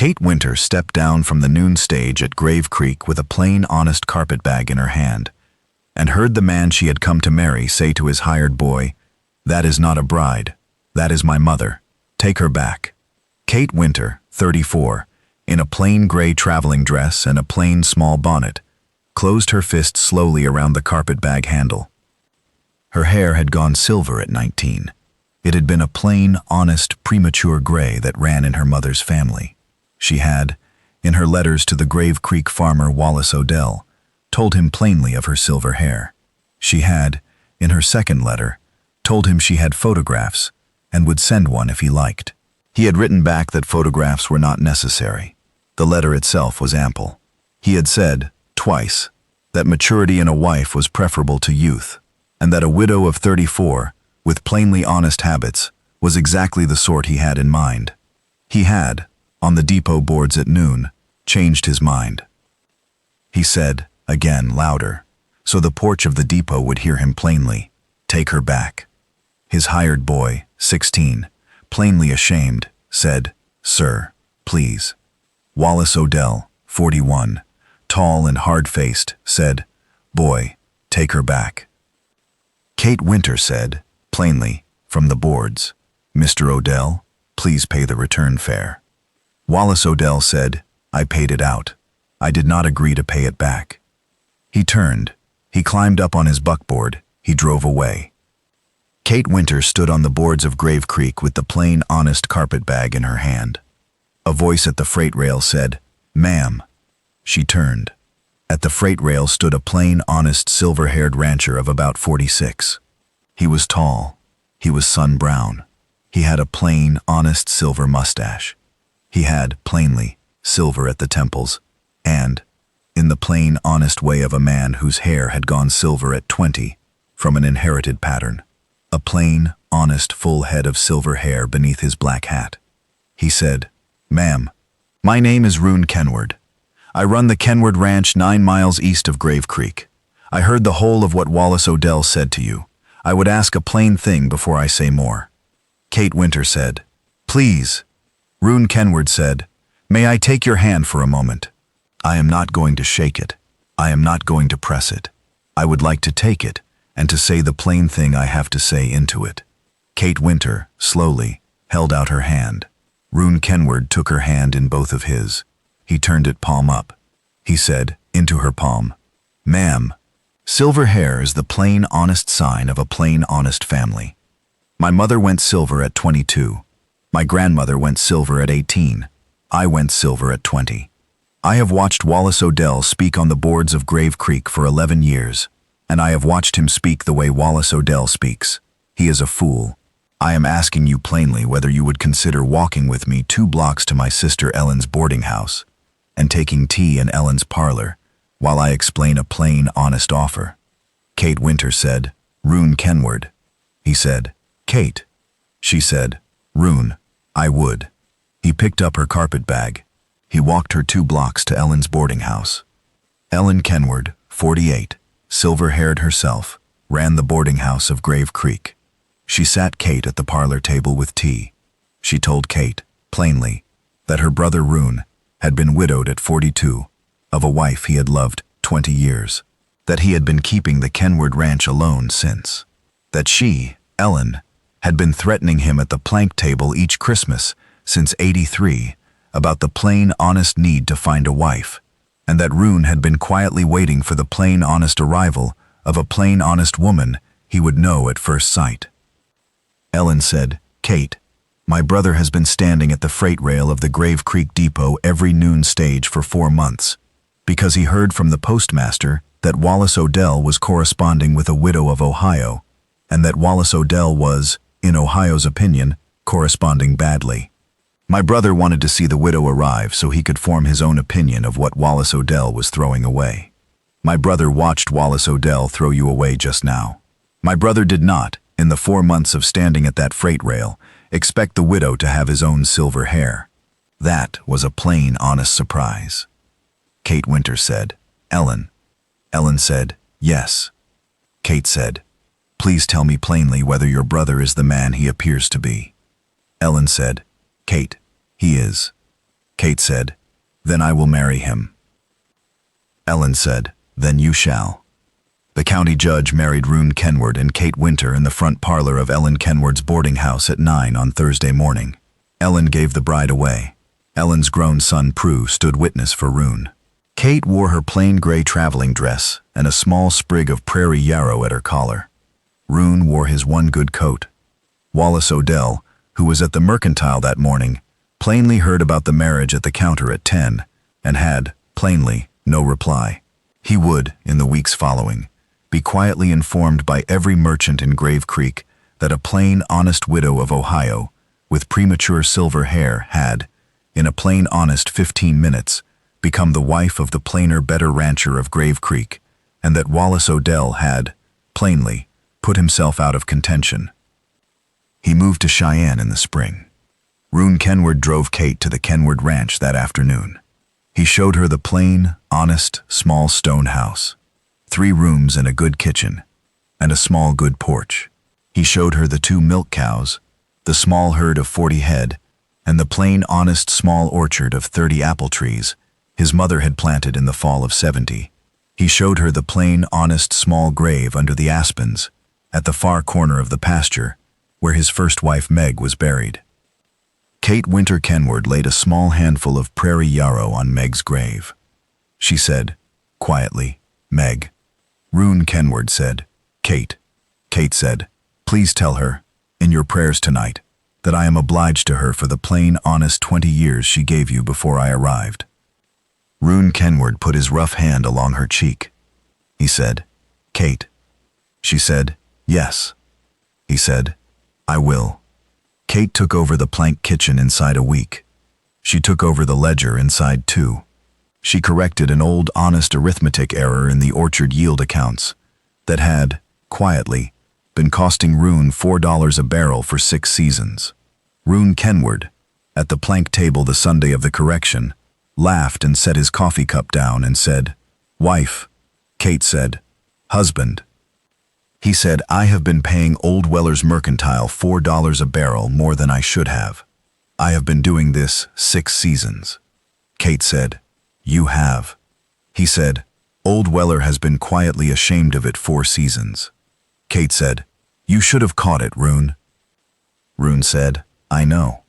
Kate Winter stepped down from the noon stage at Grave Creek with a plain, honest carpetbag in her hand, and heard the man she had come to marry say to his hired boy, "That is not a bride. That is my mother. Take her back." Kate Winter, 34, in a plain gray traveling dress and a plain small bonnet, closed her fist slowly around the carpetbag handle. Her hair had gone silver at 19. It had been a plain, honest, premature gray that ran in her mother's family. She had, in her letters to the Grave Creek farmer Wallace Odell, told him plainly of her silver hair. She had, in her second letter, told him she had photographs and would send one if he liked. He had written back that photographs were not necessary. The letter itself was ample. He had said, twice, that maturity in a wife was preferable to youth, and that a widow of 34, with plainly honest habits, was exactly the sort he had in mind. He had, on the depot boards at noon, changed his mind. He said, again louder, so the porch of the depot would hear him plainly, "Take her back." His hired boy, 16, plainly ashamed, said, "Sir, please." Wallace Odell, 41, tall and hard-faced, said, "Boy, take her back." Kate Winter said, plainly, from the boards, "Mr. Odell, please pay the return fare." Wallace Odell said, "I paid it out. I did not agree to pay it back." He turned. He climbed up on his buckboard. He drove away. Kate Winter stood on the boards of Grave Creek with the plain, honest carpetbag in her hand. A voice at the freight rail said, "Ma'am." She turned. At the freight rail stood a plain, honest, silver-haired rancher of about 46. He was tall. He was sun-brown. He had a plain, honest, silver mustache. He had, plainly, silver at the temples, and, in the plain, honest way of a man whose hair had gone silver at 20, from an inherited pattern, a plain, honest, full head of silver hair beneath his black hat. He said, "Ma'am, my name is Roone Kenward. I run the Kenward Ranch 9 miles east of Grave Creek. I heard the whole of what Wallace Odell said to you. I would ask a plain thing before I say more." Kate Winter said, "Please." Roone Kenward said, "May I take your hand for a moment? I am not going to shake it. I am not going to press it. I would like to take it and to say the plain thing I have to say into it." Kate Winter, slowly, held out her hand. Roone Kenward took her hand in both of his. He turned it palm up. He said, into her palm, "Ma'am, silver hair is the plain, honest sign of a plain, honest family. My mother went silver at 22. My grandmother went silver at 18. I went silver at 20. I have watched Wallace Odell speak on the boards of Grave Creek for 11 years, and I have watched him speak the way Wallace Odell speaks. He is a fool. I am asking you plainly whether you would consider walking with me 2 blocks to my sister Ellen's boarding house and taking tea in Ellen's parlor while I explain a plain, honest offer." Kate Winter said, "Roone Kenward." He said, "Kate." She said, "Roone, I would." He picked up her carpetbag. He walked her 2 blocks to Ellen's boarding house. Ellen Kenward, 48, silver-haired herself, ran the boarding house of Grave Creek. She sat Kate at the parlor table with tea. She told Kate, plainly, that her brother Roone had been widowed at 42, of a wife he had loved 20 years, that he had been keeping the Kenward Ranch alone since, that she, Ellen, had been threatening him at the plank table each Christmas since '83 about the plain, honest need to find a wife, and that Roone had been quietly waiting for the plain, honest arrival of a plain, honest woman he would know at first sight. Ellen said, "Kate, my brother has been standing at the freight rail of the Grave Creek depot every noon stage for 4 months, because he heard from the postmaster that Wallace Odell was corresponding with a widow of Ohio, and that Wallace Odell was, in Ohio's opinion, corresponding badly. My brother wanted to see the widow arrive so he could form his own opinion of what Wallace Odell was throwing away. My brother watched Wallace Odell throw you away just now. My brother did not, in the 4 months of standing at that freight rail, expect the widow to have his own silver hair. That was a plain, honest surprise." Kate Winter said, "Ellen." Ellen said, "Yes." Kate said, "Please tell me plainly whether your brother is the man he appears to be." Ellen said, "Kate, he is." Kate said, "Then I will marry him." Ellen said, "Then you shall." The county judge married Roone Kenward and Kate Winter in the front parlor of Ellen Kenward's boarding house at 9 on Thursday morning. Ellen gave the bride away. Ellen's grown son Prue stood witness for Roone. Kate wore her plain gray traveling dress and a small sprig of prairie yarrow at her collar. Roone wore his one good coat. Wallace Odell, who was at the mercantile that morning, plainly heard about the marriage at the counter at 10 and had, plainly, no reply. He would, in the weeks following, be quietly informed by every merchant in Grave Creek that a plain, honest widow of Ohio, with premature silver hair, had, in a plain, honest 15 minutes, become the wife of the plainer, better rancher of Grave Creek, and that Wallace Odell had, plainly, put himself out of contention. He moved to Cheyenne in the spring. Roone Kenward drove Kate to the Kenward Ranch that afternoon. He showed her the plain, honest, small stone house, 3 rooms and a good kitchen, and a small good porch. He showed her the 2 milk cows, the small herd of 40 head, and the plain, honest, small orchard of 30 apple trees his mother had planted in the fall of 70. He showed her the plain, honest, small grave under the aspens, at the far corner of the pasture, where his first wife Meg was buried. Kate Winter Kenward laid a small handful of prairie yarrow on Meg's grave. She said, quietly, "Meg." Roone Kenward said, "Kate." Kate said, "Please tell her, in your prayers tonight, that I am obliged to her for the plain, honest 20 years she gave you before I arrived." Roone Kenward put his rough hand along her cheek. He said, "Kate." She said, "Yes." He said, "I will." Kate took over the plank kitchen inside a week. She took over the ledger inside 2. She corrected an old, honest arithmetic error in the orchard yield accounts that had, quietly, been costing Roone $4 a barrel for 6 seasons. Roone Kenward, at the plank table the Sunday of the correction, laughed and set his coffee cup down and said, "Wife." Kate said, "Husband." He said, "I have been paying Old Weller's Mercantile $4 a barrel more than I should have. I have been doing this 6 seasons. Kate said, "You have." He said, "Old Weller has been quietly ashamed of it 4 seasons. Kate said, "You should have caught it, Roone." Roone said, "I know."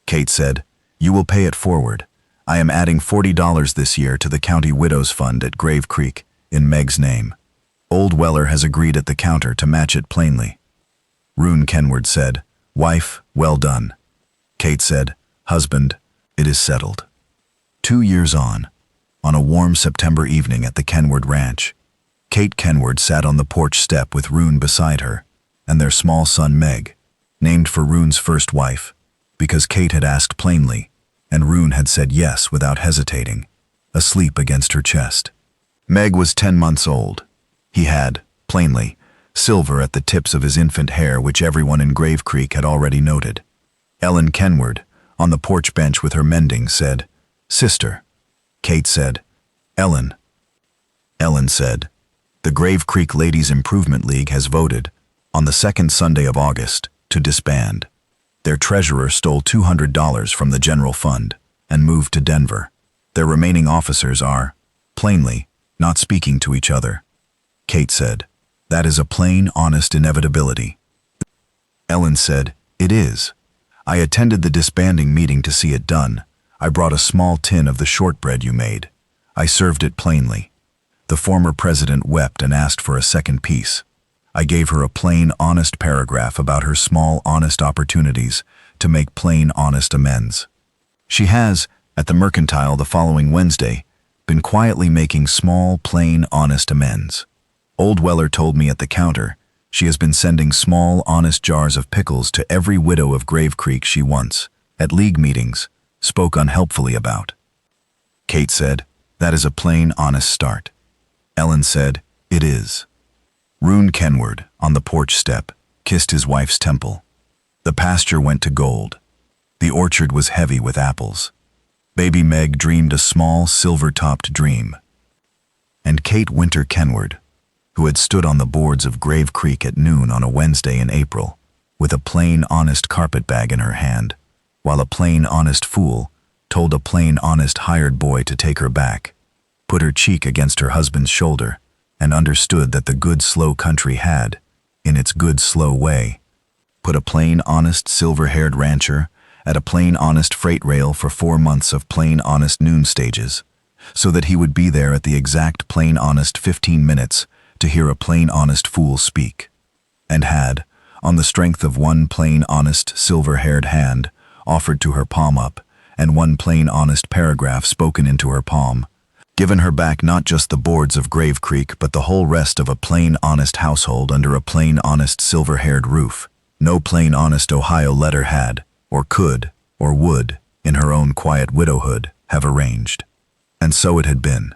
Kate said, "You will pay it forward. I am adding $40 this year to the County Widows Fund at Grave Creek in Meg's name. Old Weller has agreed at the counter to match it plainly." Roone Kenward said, "Wife, well done." Kate said, "Husband, it is settled." 2 years on a warm September evening at the Kenward Ranch, Kate Kenward sat on the porch step with Roone beside her and their small son Meg, named for Roone's first wife, because Kate had asked plainly, and Roone had said yes without hesitating, asleep against her chest. Meg was 10 months old. He had, plainly, silver at the tips of his infant hair, which everyone in Grave Creek had already noted. Ellen Kenward, on the porch bench with her mending, said, "Sister." Kate said, "Ellen." Ellen said, "The Grave Creek Ladies Improvement League has voted, on the 2nd Sunday of August, to disband. Their treasurer stole $200 from the general fund and moved to Denver. Their remaining officers are, plainly, not speaking to each other." Kate said, "That is a plain, honest inevitability." Ellen said, "It is. I attended the disbanding meeting to see it done. I brought a small tin of the shortbread you made. I served it plainly. The former president wept and asked for a second piece. I gave her a plain, honest paragraph about her small, honest opportunities to make plain, honest amends. She has, at the mercantile the following Wednesday, been quietly making small, plain, honest amends. Old Weller told me at the counter she has been sending small, honest jars of pickles to every widow of Grave Creek she once, at league meetings, spoke unhelpfully about." Kate said, "That is a plain, honest start." Ellen said, "It is." Roone Kenward, on the porch step, kissed his wife's temple. The pasture went to gold. The orchard was heavy with apples. Baby Meg dreamed a small, silver-topped dream. And Kate Winter Kenward, who had stood on the boards of Grave Creek at noon on a Wednesday in April, with a plain, honest carpetbag in her hand, while a plain, honest fool told a plain, honest hired boy to take her back, put her cheek against her husband's shoulder, and understood that the good, slow country had, in its good, slow way, put a plain, honest, silver-haired rancher at a plain, honest freight rail for 4 months of plain, honest noon stages, so that he would be there at the exact plain, honest 15 minutes to hear a plain, honest fool speak, and had, on the strength of one plain, honest, silver-haired hand offered to her palm up, and one plain, honest paragraph spoken into her palm, given her back not just the boards of Grave Creek but the whole rest of a plain, honest household under a plain, honest, silver-haired roof. No plain, honest Ohio letter had, or could, or would, in her own quiet widowhood, have arranged. And so it had been.